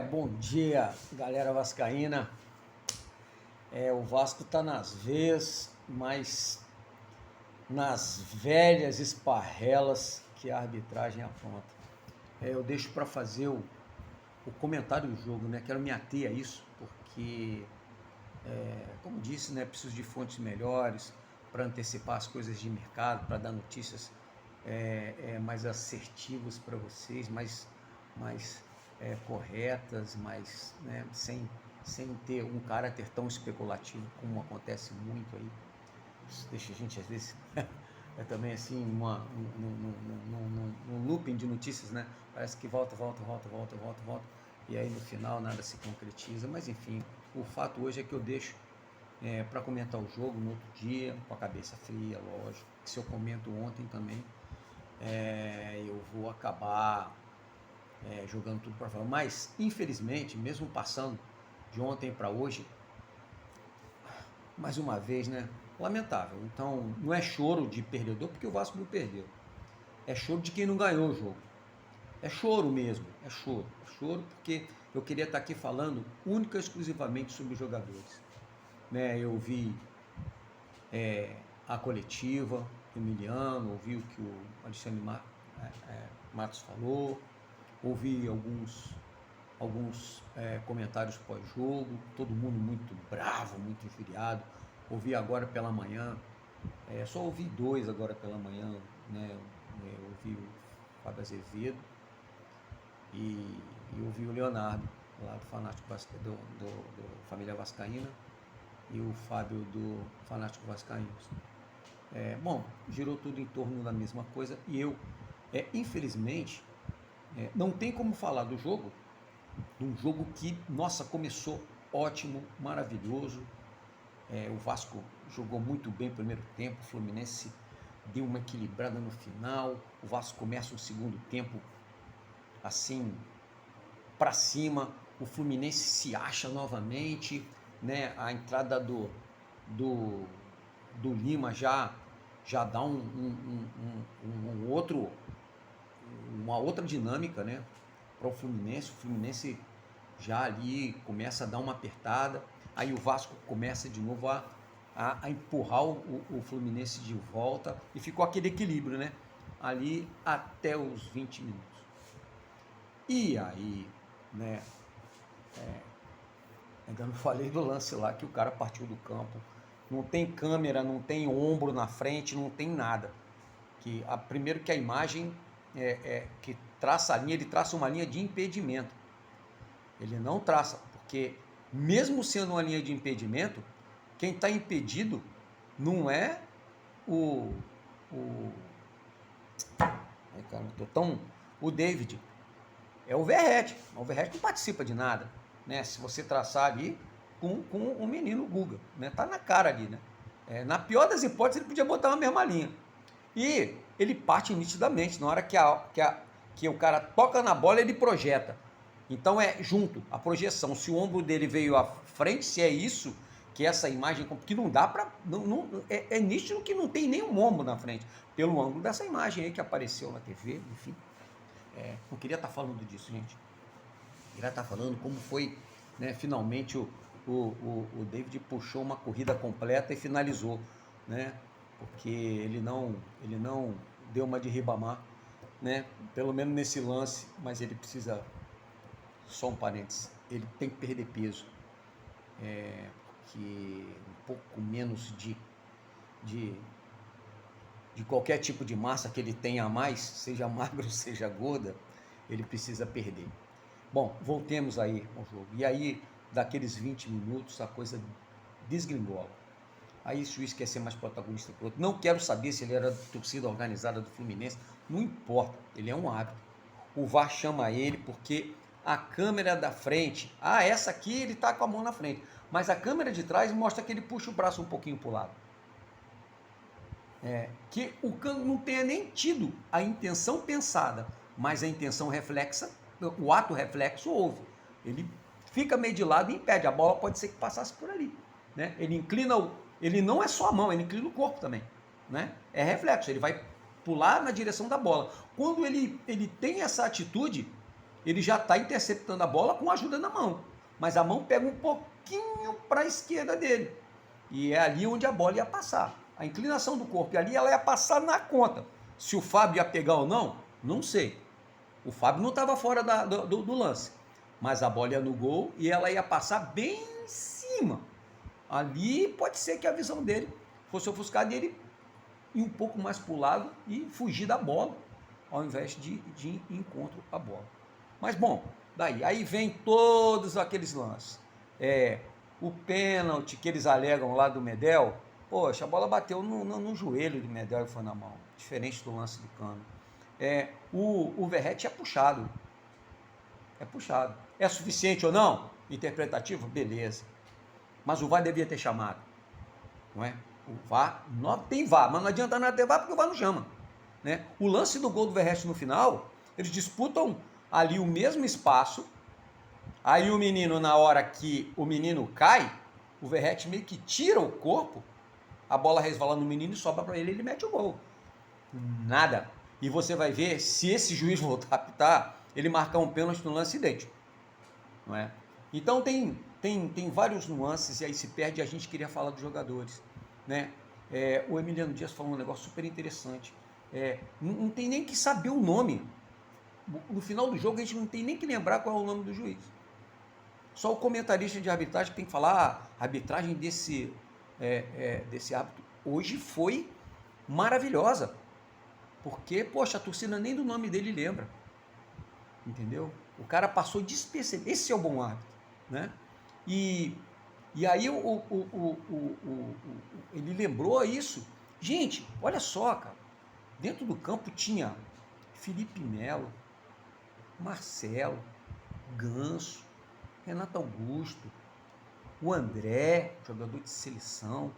Bom dia, galera vascaína. O Vasco tá nas veias, mas nas velhas esparrelas que a arbitragem apronta. Eu deixo para fazer o comentário do jogo, né? Quero me ater a isso, porque, como disse, né, preciso de fontes melhores para antecipar as coisas de mercado, para dar notícias mais assertivas para vocês, mais corretas, mais, né, sem ter um caráter tão especulativo como acontece muito aí. Isso deixa a gente, às vezes, também assim, num looping de notícias, né? Parece que volta, e aí no final nada se concretiza. Mas enfim, o fato hoje é que eu deixo para comentar o jogo no outro dia, com a cabeça fria, lógico. Que se eu comento ontem também, eu vou acabar jogando tudo para fora. Mas, infelizmente, mesmo passando de ontem para hoje, mais uma vez, né? Lamentável. Então, não é choro de perdedor, porque o Vasco não perdeu. É choro de quem não ganhou o jogo. É choro mesmo, é choro. É choro porque eu queria estar aqui falando única e exclusivamente sobre os jogadores. Né? Eu vi a coletiva, o Emiliano, ouvi o que o Alexandre Matos falou, ouvi alguns comentários pós-jogo, todo mundo muito bravo, muito injuriado. Ouvi agora pela manhã, só ouvi dois agora pela manhã, né? Eu ouvi o Fábio Azevedo e ouvi o Leonardo, lá do Fanático do Família Vascaína, e o Fábio do Fanático Vascaíno. Bom, girou tudo em torno da mesma coisa e eu, infelizmente, não tem como falar do jogo, de um jogo que, nossa, começou ótimo, maravilhoso. O Vasco jogou muito bem no primeiro tempo, o Fluminense deu uma equilibrada no final, o Vasco começa o segundo tempo assim, para cima, o Fluminense se acha novamente, né? A entrada do Lima já dá uma outra dinâmica, né, para o Fluminense já ali começa a dar uma apertada, aí o Vasco começa de novo a empurrar o Fluminense de volta e ficou aquele equilíbrio, né, ali até os 20 minutos. E aí, né, ainda não falei do lance lá que o cara partiu do campo, não tem câmera, não tem ombro na frente, não tem nada. Primeiro que a imagem que traça a linha, ele traça uma linha de impedimento. Ele não traça, porque mesmo sendo uma linha de impedimento, quem está impedido não é o David, é o Verratti. O Verratti não participa de nada, né? Se você traçar ali com o menino Guga, né? Tá na cara ali, né? Na pior das hipóteses, ele podia botar uma mesma linha. E ele parte nitidamente, na hora que o cara toca na bola, ele projeta. Então é junto, a projeção. Se o ombro dele veio à frente, se é isso, que essa imagem, que não dá para... É nítido que não tem nenhum ombro na frente, pelo ângulo dessa imagem aí que apareceu na TV, enfim. Não queria estar falando disso, gente. Queria estar falando como foi, né, finalmente o David puxou uma corrida completa e finalizou, né? Porque ele não deu uma de Ribamar, né? Pelo menos nesse lance, mas ele precisa, só um parênteses, ele tem que perder peso, porque um pouco menos de qualquer tipo de massa que ele tenha a mais, seja magra ou seja gorda, ele precisa perder. Bom, voltemos aí ao jogo. E aí, daqueles 20 minutos, a coisa desgringola. Aí o juiz quer ser mais protagonista que o outro. Não quero saber se ele era da torcida organizada do Fluminense. Não importa, ele é um árbitro. O VAR chama ele porque a câmera da frente... essa aqui ele está com a mão na frente. Mas a câmera de trás mostra que ele puxa o braço um pouquinho para o lado. Que o Cano não tenha nem tido a intenção pensada, mas a intenção reflexa, o ato reflexo houve. Ele fica meio de lado e impede. A bola pode ser que passasse por ali, né? Ele inclina ele não é só a mão, ele inclina o corpo também, né? É reflexo, ele vai pular na direção da bola. Quando ele tem essa atitude, ele já está interceptando a bola com a ajuda na mão, mas a mão pega um pouquinho para a esquerda dele, e é ali onde a bola ia passar. A inclinação do corpo ali, ela ia passar na conta. Se o Fábio ia pegar ou não, não sei. O Fábio não estava fora do lance, mas a bola ia no gol e ela ia passar bem em cima. Ali pode ser que a visão dele fosse ofuscada e ele ir um pouco mais para o lado e fugir da bola, ao invés de ir em encontro à bola. Mas bom, daí, aí vem todos aqueles lances. O pênalti que eles alegam lá do Medel, poxa, a bola bateu no joelho do Medel e foi na mão, diferente do lance do Cano. O Verratti é puxado. É puxado. É suficiente ou não? Interpretativo? Beleza. Mas o VAR devia ter chamado. Não é? O VAR, não tem VAR, mas não adianta nada ter VAR porque o VAR não chama. Né? O lance do gol do Verratti no final, eles disputam ali o mesmo espaço. Aí o menino, na hora que o menino cai, o Verratti meio que tira o corpo, a bola resvala no menino e sobra para ele mete o gol. Nada. E você vai ver, se esse juiz voltar a apitar, ele marcar um pênalti no lance idêntico. Não é? Então tem vários nuances e aí se perde. A gente queria falar dos jogadores. Né? O Emiliano Dias falou um negócio super interessante. Não tem nem que saber o nome. No final do jogo a gente não tem nem que lembrar qual é o nome do juiz. Só o comentarista de arbitragem tem que falar: a arbitragem desse árbitro hoje foi maravilhosa. Porque, poxa, a torcida nem do nome dele lembra. Entendeu? O cara passou despercebido. Esse é o bom árbitro. Né? E aí ele lembrou isso. Gente, olha só, cara. Dentro do campo tinha Felipe Melo, Marcelo, Ganso, Renato Augusto, o André, jogador de seleção,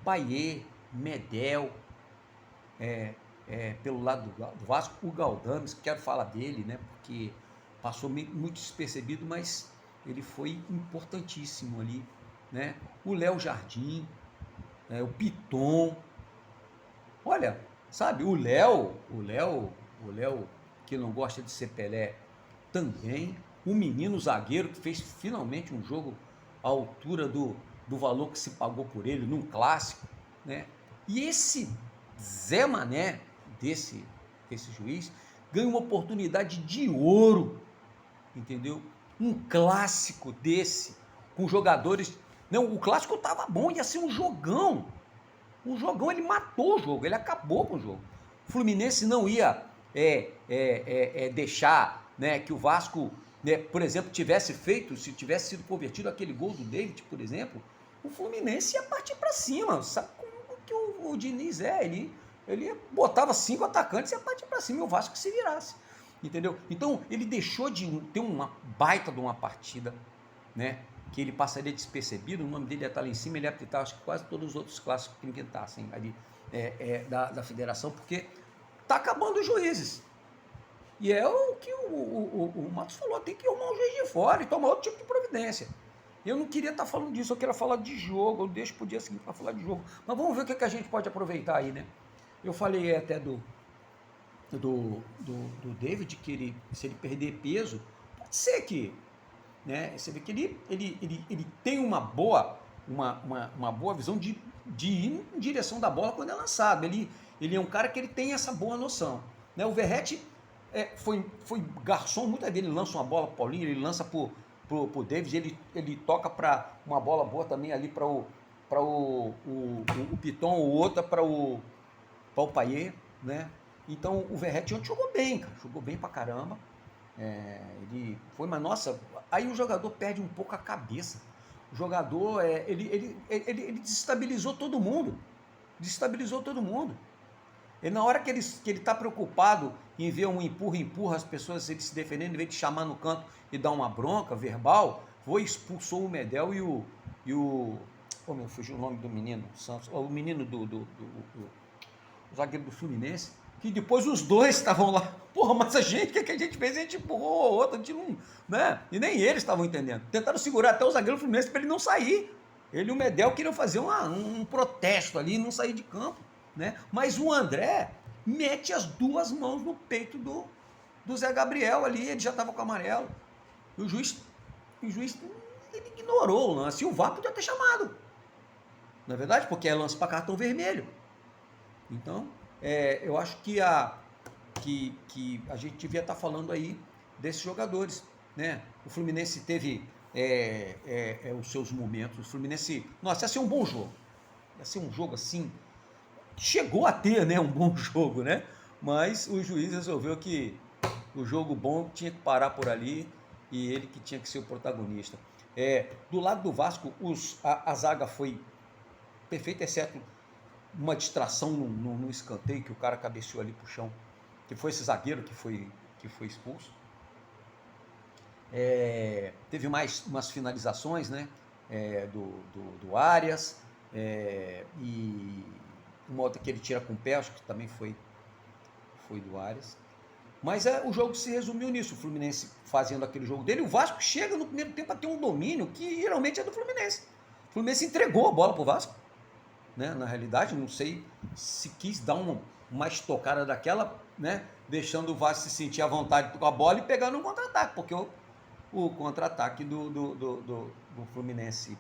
Payet, Medel, pelo lado do Vasco, o Galdames, quero falar dele, né, porque passou muito despercebido, mas ele foi importantíssimo ali, né? O Léo Jardim, o Piton, olha, sabe, o Léo que não gosta de ser Pelé também, o menino zagueiro que fez finalmente um jogo à altura do valor que se pagou por ele num clássico, né? E esse Zé Mané desse juiz ganha uma oportunidade de ouro, entendeu? Um clássico desse, com jogadores... Não, o clássico estava bom, ia ser um jogão. Um jogão, ele matou o jogo, ele acabou com o jogo. O Fluminense não ia deixar, né, que o Vasco, né, por exemplo, se tivesse sido convertido aquele gol do David, por exemplo, o Fluminense ia partir para cima. Sabe como que o Diniz ele botava 5 atacantes e ia partir para cima e o Vasco se virasse. Entendeu? Então, ele deixou de ter uma baita de uma partida, né? Que ele passaria despercebido, o nome dele ia estar lá em cima, ele ia apitar, acho que quase todos os outros clássicos que inventassem ali da federação, porque está acabando os juízes. E é o que o Matos falou, tem que arrumar um juiz de fora e tomar outro tipo de providência. Eu não queria estar falando disso, eu queria falar de jogo, eu deixo para o dia seguinte para falar de jogo. Mas vamos ver o que a gente pode aproveitar aí, né? Eu falei até do David, que se ele perder peso, pode ser que, né, você vê que ele tem uma boa visão de ir em direção da bola quando é lançado. Ele é um cara que ele tem essa boa noção. Né? O Verratti foi garçom, muitas vezes ele lança uma bola para o Paulinho, ele lança para o David, ele toca para uma bola boa também ali para o Piton, ou outra para o Payet, né? Então o Verratti ontem jogou bem, cara, jogou bem pra caramba. Ele foi, mas nossa, aí o jogador perde um pouco a cabeça. O jogador, ele desestabilizou todo mundo. E na hora que ele está preocupado em ver um empurra, as pessoas ele se defendendo, em vez de chamar no canto e dar uma bronca verbal, expulsou o Medel e o me fugiu o nome do menino, Santos, o menino do zagueiro do Fluminense, que depois os dois estavam lá. Porra, mas o que a gente fez? A gente empurrou o outro, a gente não, né? E nem eles estavam entendendo. Tentaram segurar até o zagueiro do Fluminense para ele não sair. Ele e o Medel queriam fazer um protesto ali, não sair de campo, né? Mas o André mete as duas mãos no peito do do Zé Gabriel ali, ele já estava com amarelo. E o juiz ele ignorou o lance. E o VAR podia ter chamado. Na verdade, porque é lance para cartão vermelho. Então, eu acho que a gente devia estar falando aí desses jogadores, né? O Fluminense teve os seus momentos. O Fluminense, nossa, ia ser um bom jogo. Ia ser um jogo assim, chegou a ter, né, um bom jogo, né? Mas o juiz resolveu que o jogo bom tinha que parar por ali e ele que tinha que ser o protagonista. Do lado do Vasco, a zaga foi perfeita, exceto uma distração no escanteio que o cara cabeceou ali pro chão, que foi esse zagueiro que foi expulso. Teve mais umas finalizações, né, do Arias, e uma outra que ele tira com o pé, acho que também foi do Arias. Mas o jogo se resumiu nisso, o Fluminense fazendo aquele jogo dele. O Vasco chega no primeiro tempo a ter um domínio que geralmente é do Fluminense. O Fluminense entregou a bola pro Vasco, né? Na realidade, não sei se quis dar uma estocada daquela, né? Deixando o Vasco se sentir à vontade com a bola e pegando um contra-ataque, porque o contra-ataque do Fluminense,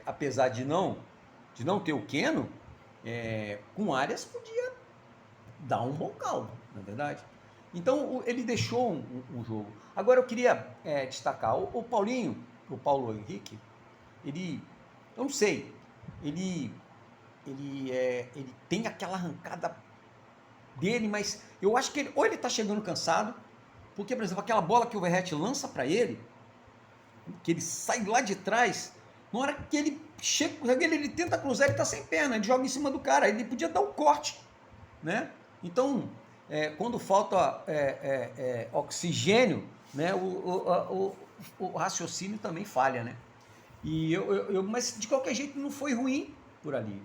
apesar de não ter o Keno, com Arias podia dar um bom caldo, na verdade. Então ele deixou um jogo. Agora eu queria destacar o Paulinho, o Paulo Henrique, eu não sei, ele tem aquela arrancada dele, mas eu acho que ou ele está chegando cansado, porque, por exemplo, aquela bola que o Verratti lança para ele, que ele sai lá de trás, na hora que ele chega, ele tenta cruzar, ele está sem perna, ele joga em cima do cara, ele podia dar um corte, né? Então, quando falta oxigênio, né, o raciocínio também falha, né? Mas de qualquer jeito não foi ruim por ali.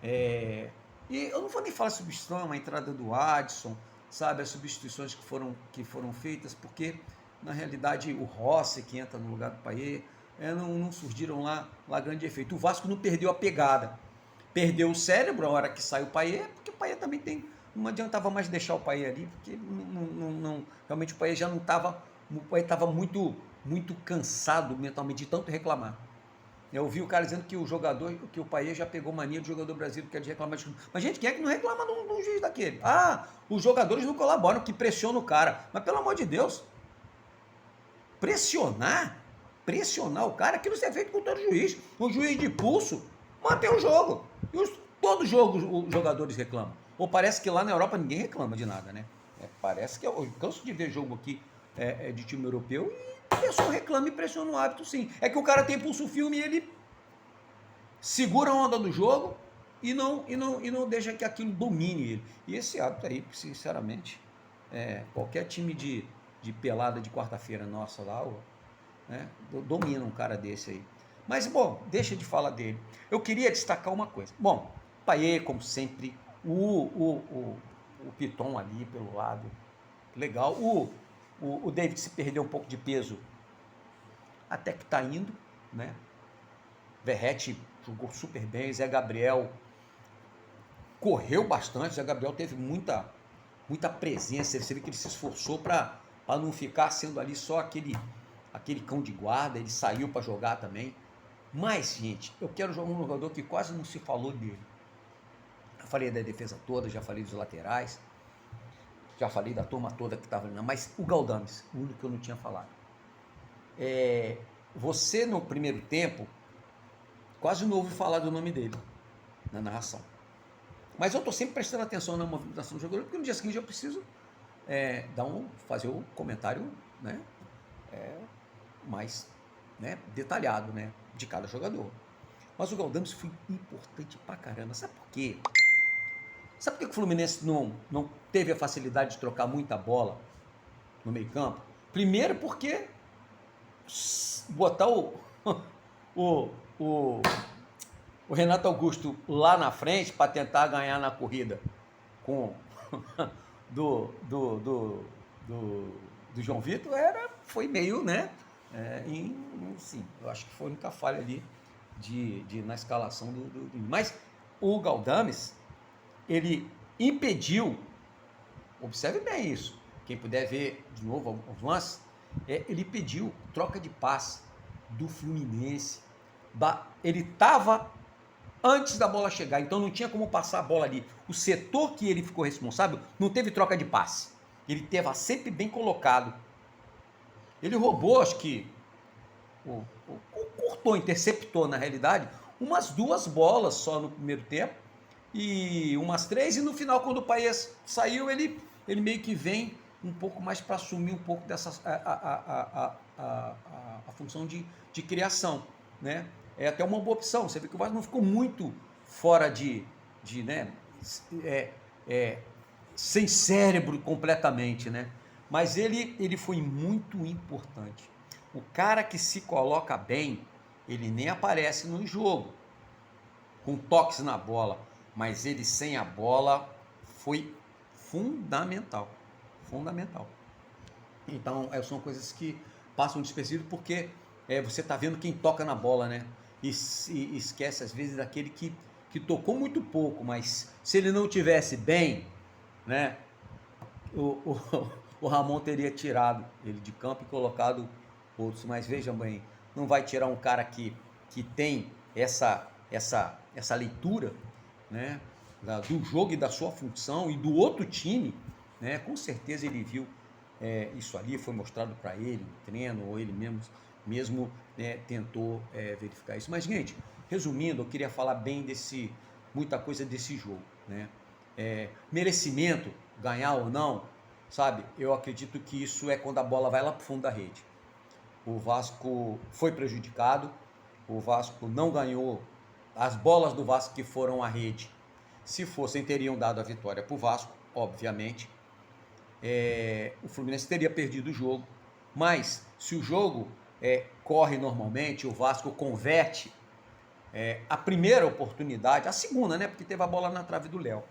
E eu não vou nem falar substituição, a entrada do Adson, sabe, as substituições que foram feitas, porque na realidade o Rossi, que entra no lugar do Payet, não surgiram lá grande efeito. O Vasco não perdeu a pegada, perdeu o cérebro a hora que saiu o Payet, porque o Payet também não adiantava mais deixar o Payet ali, porque realmente o Payet já não estava, o Payet estava muito cansado mentalmente de tanto reclamar. Eu ouvi o cara dizendo que o Payet já pegou mania de jogador brasileiro, que quer reclamar de... Mas, gente, quem é que não reclama de um juiz daquele? Os jogadores não colaboram, que pressionam o cara. Mas, pelo amor de Deus, pressionar o cara, aquilo se é feito com todo juiz. O juiz de pulso mantém o jogo. E todo jogo os jogadores reclamam. Ou parece que lá na Europa ninguém reclama de nada, né? Parece que eu canso de ver jogo aqui de time europeu e a pessoa reclama e pressiona o hábito, sim. É que o cara tem pulso firme e ele segura a onda do jogo e não deixa que aquilo domine ele. E esse hábito aí, sinceramente, qualquer time de pelada de quarta-feira nossa lá, né, domina um cara desse aí. Mas, bom, deixa de falar dele. Eu queria destacar uma coisa. Bom, Payet, como sempre, o Piton ali pelo lado, legal. O David se perdeu um pouco de peso, até que está indo, né? Verratti jogou super bem, Zé Gabriel correu bastante, Zé Gabriel teve muita presença, você vê que ele se esforçou para não ficar sendo ali só aquele cão de guarda, ele saiu para jogar também. Mas, gente, eu quero jogar um jogador que quase não se falou dele. Já falei da defesa toda, já falei dos laterais, já falei da turma toda que estava ali, mas o Galdames, o único que eu não tinha falado. Você no primeiro tempo quase não ouve falar do nome dele na narração, mas eu estou sempre prestando atenção na movimentação do jogador, porque no dia seguinte eu preciso fazer o comentário, né, mais, né, detalhado, né, de cada jogador. Mas o Galdames foi importante pra caramba. Sabe por quê? Sabe por que o Fluminense não teve a facilidade de trocar muita bola no meio campo? Primeiro porque botar o Renato Augusto lá na frente para tentar ganhar na corrida com do João Vitor foi meio, né? Sim, eu acho que foi a única falha ali na escalação mas o Galdames, ele impediu, observe bem isso, quem puder ver de novo os lances, ele pediu troca de passe do Fluminense. Ele estava antes da bola chegar, então não tinha como passar a bola ali. O setor que ele ficou responsável não teve troca de passe. Ele estava sempre bem colocado. Ele roubou, acho que, cortou, interceptou na realidade, umas 2 bolas só no primeiro tempo, e umas 3, e no final, quando o Paes saiu, ele meio que vem um pouco mais para assumir um pouco dessa a função de criação, né? É até uma boa opção. Você vê que o Vasco não ficou muito fora né, sem cérebro completamente, né? Mas ele foi muito importante. O cara que se coloca bem, ele nem aparece no jogo, com toques na bola, mas ele sem a bola foi fundamental, fundamental. Então, são coisas que passam despercebido porque você está vendo quem toca na bola, né? E esquece às vezes daquele que tocou muito pouco, mas se ele não tivesse bem, né? O Ramon teria tirado ele de campo e colocado outros. Mas vejam bem, não vai tirar um cara que tem essa leitura, né, do jogo e da sua função e do outro time, né? Com certeza ele viu isso ali, foi mostrado para ele no treino, ou ele mesmo tentou verificar isso. Mas, gente, resumindo, eu queria falar bem muita coisa desse jogo, né? Merecimento, ganhar ou não, sabe? Eu acredito que isso é quando a bola vai lá para o fundo da rede. O Vasco foi prejudicado, o Vasco não ganhou. As bolas do Vasco que foram à rede, se fossem, teriam dado a vitória para o Vasco, obviamente. O Fluminense teria perdido o jogo, mas se o jogo corre normalmente, o Vasco converte a primeira oportunidade, a segunda, né? Porque teve a bola na trave do Léo.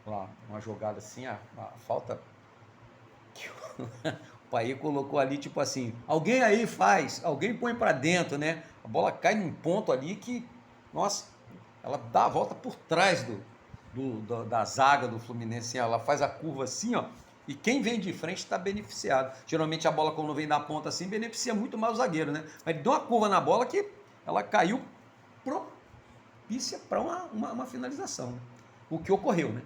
Lá, uma jogada assim, a falta que o Paí colocou ali, tipo assim, alguém aí faz, alguém põe para dentro, né? A bola cai num ponto ali que, nossa, ela dá a volta por trás da zaga do Fluminense, ela faz a curva assim, ó, e quem vem de frente está beneficiado. Geralmente a bola, quando vem da ponta assim, beneficia muito mais o zagueiro, né? Mas ele deu uma curva na bola que ela caiu propícia para uma finalização, né? O que ocorreu, né?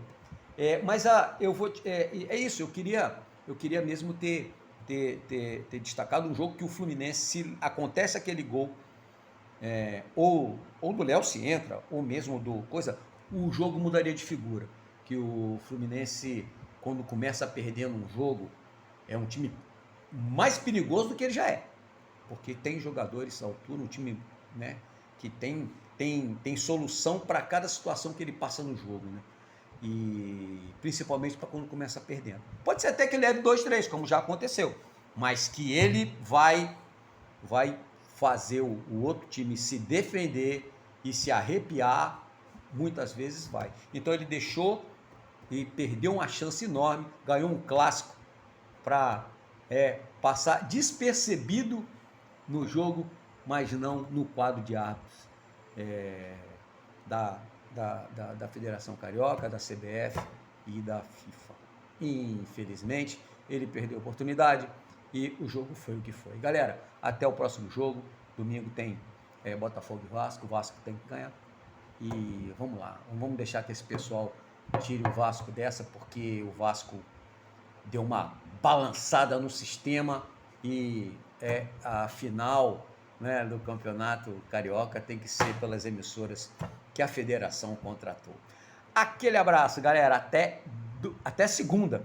Mas eu vou. É isso, eu queria mesmo ter destacado um jogo que o Fluminense, se acontece aquele gol, ou do Léo se entra, ou mesmo do coisa, o jogo mudaria de figura. Que o Fluminense, quando começa perdendo um jogo, é um time mais perigoso do que ele já é. Porque tem jogadores à altura, um time, né, que tem solução para cada situação que ele passa no jogo, né? E principalmente para quando começa perdendo. Pode ser até que ele leve 2-3, como já aconteceu, mas que ele vai fazer o outro time se defender e se arrepiar, muitas vezes vai. Então ele deixou e perdeu uma chance enorme, ganhou um clássico para passar despercebido no jogo, mas não no quadro de árbitros da Federação Carioca, da CBF e da FIFA. Infelizmente, ele perdeu a oportunidade e o jogo foi o que foi. Galera, até o próximo jogo. Domingo tem Botafogo e Vasco. O Vasco tem que ganhar. E vamos lá. Vamos deixar que esse pessoal tire o Vasco dessa, porque o Vasco deu uma balançada no sistema e a final, né, do Campeonato Carioca tem que ser pelas emissoras que a federação contratou. Aquele abraço, galera. Até segunda.